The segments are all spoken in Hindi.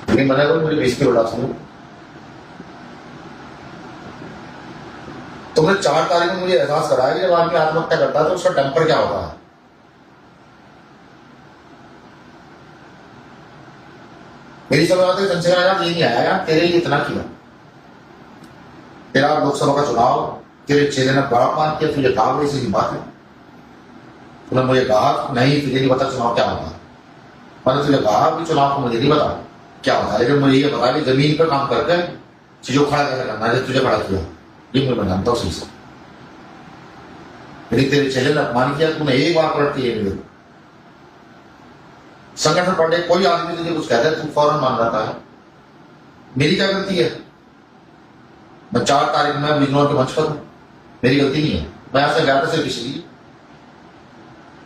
लेकिन मैंने बोला मुझे 20 की उड़ा सुनो। तुमने 4 तारीख को मुझे एहसास कराया कि जब आदमी आत्महत्या करता है तो उसका टेम्पर क्या होता है। मेरी समझ आती है चंद्रशेखर आजाद ये नहीं आया यार, तेरे लिए इतना किया, तेरा लोकसभा का चुनाव तेरे चेहरे ने बड़ा मान किया, तुझे कहा ऐसी बात है। तूने मुझे कहा नहीं तुझे नहीं पता चुनाव क्या होता है, मैंने तुझे कहा कि चुनाव को मुझे नहीं पता क्या होता है, लेकिन मुझे ये पता कि जमीन पर काम करके चीजों खड़ा कैसे करना है, तुझे खड़ा किया ये मैं जानता हूँ सही से। मेरी तेरे चेहरे ने अपमान किया, तूने एक बार पलट के ये नहीं संगठन पढ़े कोई आदमी तुझे कुछ कहता है तू फौरन मान जाता है। मेरी क्या गलती है? मैं 4 तारीख में बिजनौर के मंच पर हूं, मेरी गलती नहीं है। मैं यहां से गया था सिर्फ इसलिए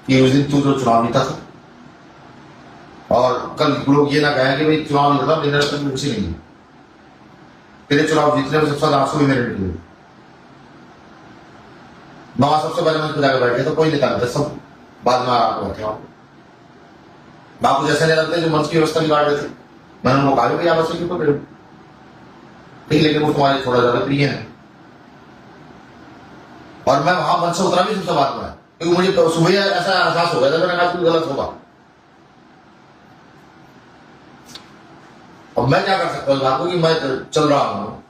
कि उस दिन तू जो चुनाव जीता था और कल लोग ये ना कहें कि भाई चुनाव जीता था मेरे रतन में खुशी नहीं है। तेरे चुनाव जीतने में सबसे ज्यादा आंसू भी मेरे निकले। वहां सबसे पहले मंच पर जाकर बैठे तो कोई नेता नहीं था, सब बाद में आकर बैठे वहां। बापू जैसे नहीं लगते जो मंच की व्यवस्था बिगाड़ रहे थे, मैंने उनको कहा कि आप क्यों कर ठीक, लेकिन वो तुम्हारे थोड़ा ज्यादा प्रिय है। और मैं वहां मंच से उतरा भी सबसे बाद में, क्योंकि मुझे तो सुबह ऐसा एहसास हो गया था, मैंने कहा कुछ गलत होगा। अब मैं क्या कर सकता हूँ बापू कि मैं चल रहा हूँ,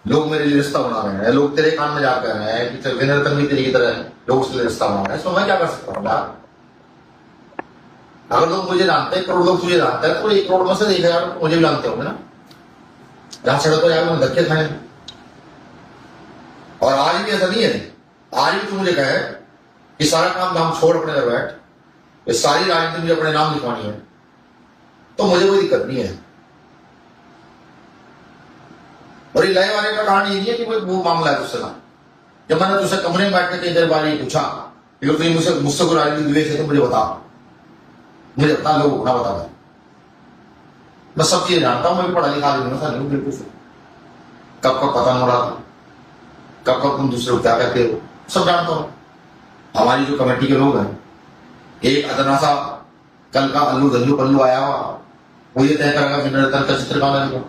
लोग मेरे लिए रिश्ता बना रहे हैं, लोग तेरे कान में जा कह रहे हैं कि विनर तक भी तेरी की तरह लोग उसके लिए रिश्ता बना रहे हैं, तो मैं क्या कर सकता हूँ यार। अगर लोग मुझे जानते हैं, करोड़ लोग तुझे जानते हैं, तो 1 करोड़ में से 1,000 मुझे भी जानते होंगे ना। जहां सड़क पर जाकर धक्के खाए। और आज भी ऐसा नहीं है, आज भी तू मुझे कहे कि सारा काम धाम छोड़ अपने घर बैठ, ये सारी राजनीति मुझे अपने नाम लिखवानी है, तो मुझे कोई दिक्कत नहीं है। और ये लय वाले का कारण ये नहीं है कि कोई वो मामला है तुझसे ना। जब मैंने तुझसे कमरे में बैठ के 3 बार ये पूछा कि तुझे मुझसे कोई राजनीति द्वेष है तो मुझे बता लोग ना बता। मैं सब चीजें जानता हूं, मैं पढ़ा लिखा नहीं हूं बिल्कुल। कब पता हो रहा था, कब तुम दूसरे को क्या कहते हो, सब जानता हूं। हमारी जो कमेटी के लोग हैं, एक अदना सा कल का अल्लू दल्लू पल्लू आया हुआ, वो ये तय करेगा कि निरंतर का चित्र कहां लगेगा।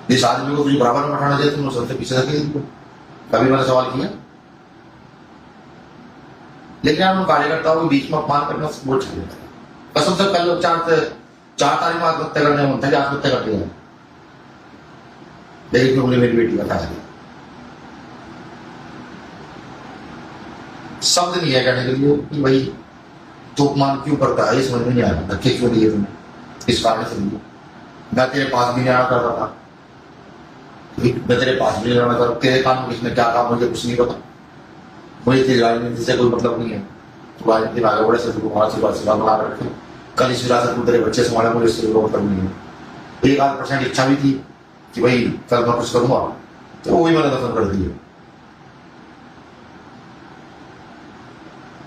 इस आदमी को तुझे बराबर में बैठाना चाहिए, तुम सबसे पीछे रखे। कभी मैंने सवाल किया? लेकिन आप कार्यकर्ताओं के बीच में अपमान करना बहुत चाहिए। कसम से कल 4 तारीख में आत्महत्या करने में था, आत्महत्या कर दिया, लेकिन तुमने मेरी बेटी बता दी। शब्द नहीं है कहने के लिए कि भाई तू अपमान क्यों करता है, ये समझ में नहीं आया। धक्के क्यों दिए तुमने, इस कारण से नहीं। मैं तेरे पास भी नहीं आना कर रहा था, मैं तेरे पास भी नहीं आना कर, तेरे काम में किसने क्या कहा मुझे कुछ नहीं पता। मुझे तेरी राजनीति से कोई मतलब नहीं है, तो राजनीति में आगे बढ़े से बना रखे। कल इस विरासत में तेरे बच्चे संभाले, मुझे इससे कोई मतलब नहीं है। 1% इच्छा भी थी कि भाई कल मैं कुछ करूंगा, तो वही मैंने खत्म कर दी।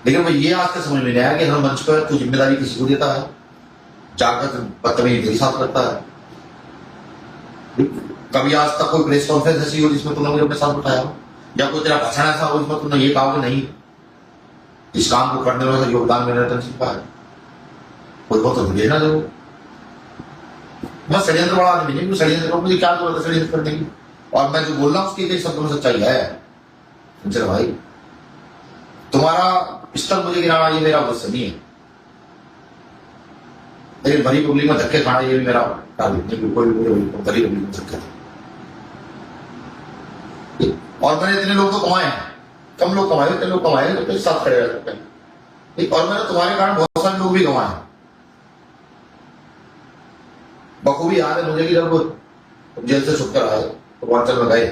लेकिन मैं ये आज तक समझ में नहीं आया कि हर मंच पर तू जिम्मेदारी किसी को देता है, जाकर बदतमीजी तेरे साथ करता है। कभी आज तक कोई प्रेस कॉन्फ्रेंस ऐसी हो जिसमें तुमने मुझे अपने साथ उठाया हो, या कोई तेरा भाषण ऐसा हो जिसमें तुमने ये कहा कि नहीं इस काम को करने में योगदान मेरा रतन सिंह का है, कोई बहुत तो भेजना जरूर। मैं षड्यंत्र वाला आदमी नहीं, षड्यंत्र को मुझे क्या जरूरत है षड्यंत्र करने की। और मैं जो बोल रहा हूँ उसकी कई शब्दों में सच्चाई है। संजय भाई, तुम्हारा स्तर मुझे गिराना ये मेरा उद्देश्य नहीं है, लेकिन भरी पब्लिक में धक्के खाना ये भी मेरा टारगेट नहीं। कोई भरी पब्लिक में धक्के। और मैंने इतने लोग तो कमाए हैं, कम लोग कमाए, इतने लोग कमाए तो तेरे साथ खड़े रह सकते हैं। और मैंने तुम्हारे कारण बहुत सारे लोग भी कमाए। बखूबी याद है मुझे कि जब जेल से छुपकर आए तो पूर्वांचल में गए,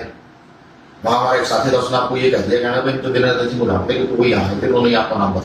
वहां हमारा एक साथी था, उसने आपको ये कह दिया कहना भाई तो दिन सिंह को जानते कि तो वही यहाँ है, फिर उन्होंने आपका नाम बताया।